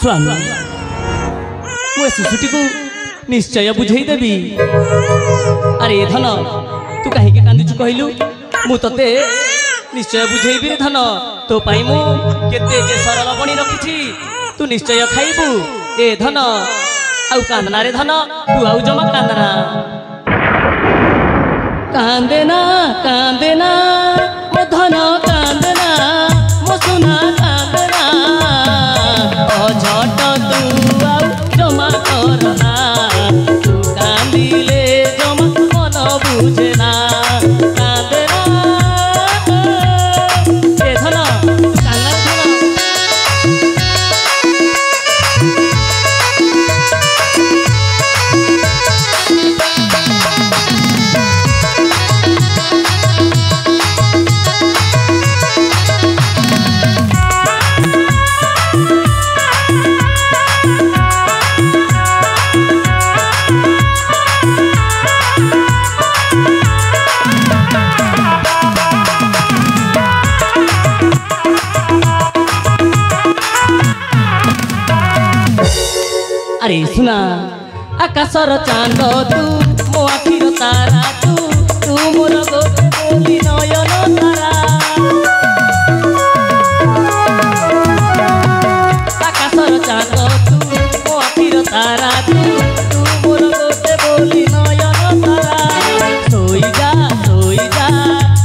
स्वामी मो शिशुटी को निश्चय बुझेदेवी। अरे धन तू कहीं कांदुचु कहलु मु तते निश्चय बुझेबी रे धन। तो पाई मु केते जे सरल बणी रखिछि तू निश्चय खाइबू। ए धन आउ कांदना रे धन तू आउ जमा कांदना। कांदेना कांदेना मो धन कांदना मो सुना कांदना झट तू आउ जमा करना। तू कांदिले जमा मन बुझेना। कांदेना ए धन कांदना धन। अरे सुना आकाशर चांद तू मो आखिर तारा तू तू मोर गोली नयन तारा। आकाशर चांद तू मो आखिर तारा तू तू मोर गोली नयन तारा। सोई जा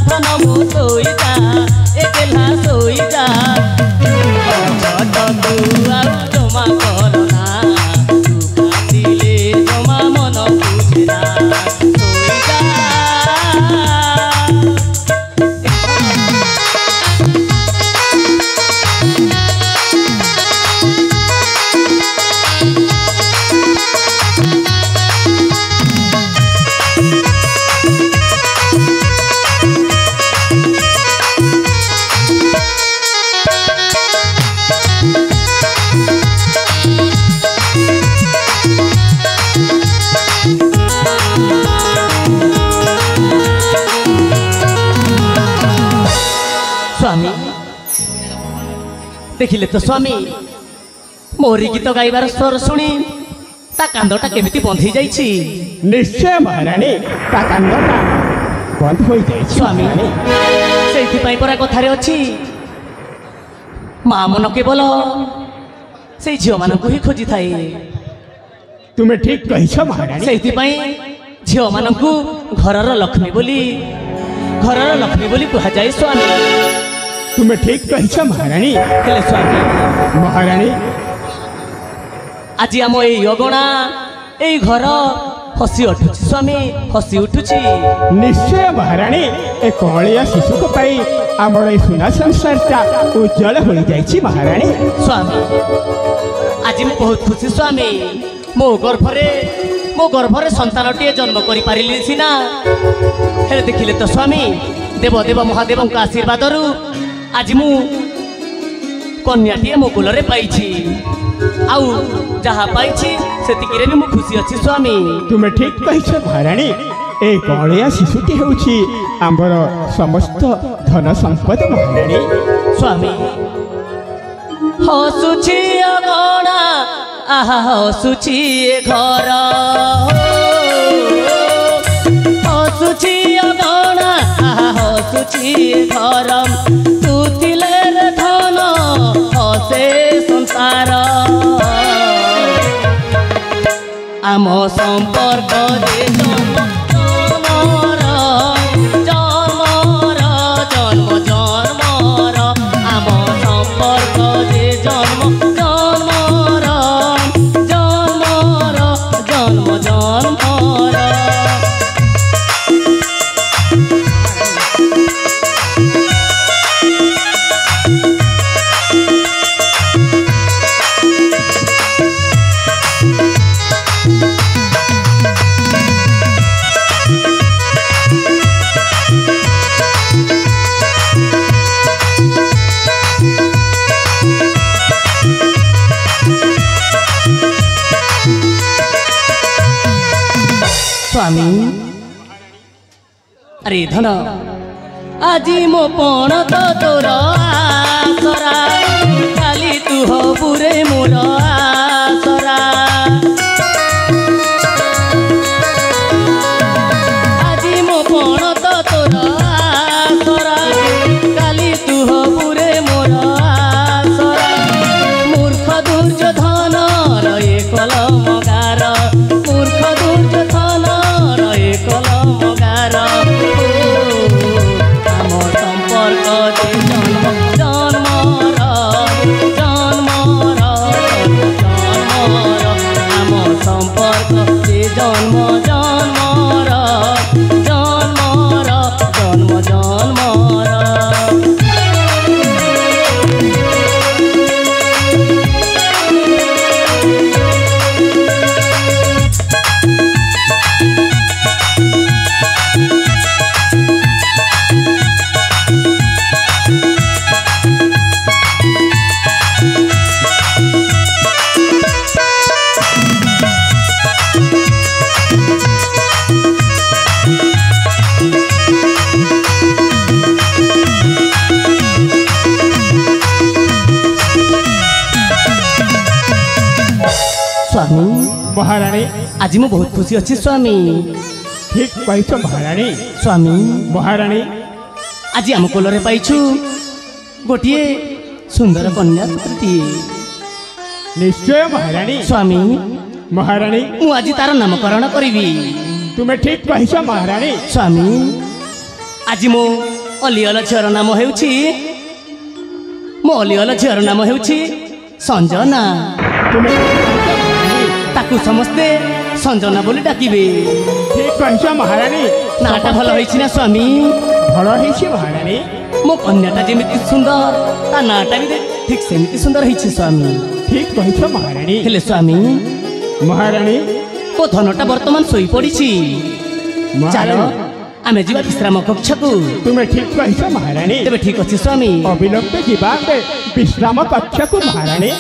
धन मो सोई जा एकेला सोई जा। झट तू आउ जमा करना। स्वामी देखिले तो स्वामी मोरी गीत गाइबार स्वर शुणी ता कांदटा केमिति बंध हो जाइछि। निश्चय महारानी ता कांदटा बंध हो जाइछि स्वामी। सेइथि पई परा कथारे अछि मां मन केवल से झियो मानकु ही खोजी थाए। तुमे ठीक कहिछ महारानी। सेइथि पई झियो मानकु घरर लक्ष्मी बोली कहा जाए स्वामी। तुमे ठीक कहिछ महारानी। हेले स्वामी महारानी आज आम ये अगणा ये घर हसी उठुछि स्वामी हसी उठुछि। निश्चय महारानी ए कलिया शिशु को पाई आमर ए सुना संसारटा उज्जवल हो जाइछि महारानी। स्वामी आज मैं बहुत खुशी स्वामी। मो गर्भरे संतानटीए जन्म करि पारिली सिना। हेले देखिले तो स्वामी देव देव महादेव का आशीर्वाद आज मु कन्याटीए मो कुलरे पाइछि। आउ जहाँ पाइछि सेतिकिरे भी मु खुशी अछि स्वामी। तुमे ठीक कहिछ महारानी। ए कलिया शिशुटी हेउछि आमर समस्त धन संपद महारानी। स्वामी हसुछि अगणा आहा हसुछि ए घर। हसुछि अगणा आहा हसुछि ए घर। तू थिले रे धन हसे संसार। आम संपर्क रे जन्म जन्मर आम संपर्क रे जन्म जन्मर जन्म जन्मर। स्वामी अरे धन आज मो पण तो तोर आसरा काली तू हबुरे मोर स्वामी महारानी आज मु बहुत खुशी अच्छी स्वामी ठीक कहिछ महारानी स्वामी महारानी आज आम कोलरे पाइछु गोटे सुंदर कन्या पुत्री निश्चय महारानी स्वामी महारानी मु आज तार नामकरण करी तुम्हें ठीक कहिछ महारानी स्वामी आज मो अलिअल झीर नाम हेउछि मो अलिअल झीर नाम हेउछि संजना तुम्हें ताकू समस्ते संजना बोली डाकिबे ठीक कहिछ महारानी नाटा भल होइछि ना स्वामी भल होइछि महारानी मो कन्याटा जेमिति सुंदर ता नाटा भी ठीक सेमिति सुंदर होइछि स्वामी ठीक कहिछ महारानी हेले स्वामी महारानी ओ धनटा वर्तमान सोई पड़िछि चलो महारानी आमे जीवा विश्राम कक्ष को तुम्हें ठीक कहिछ महारानी तेबे ठीक अछि स्वामी अविलंब जीवा विश्राम कक्ष को महारानी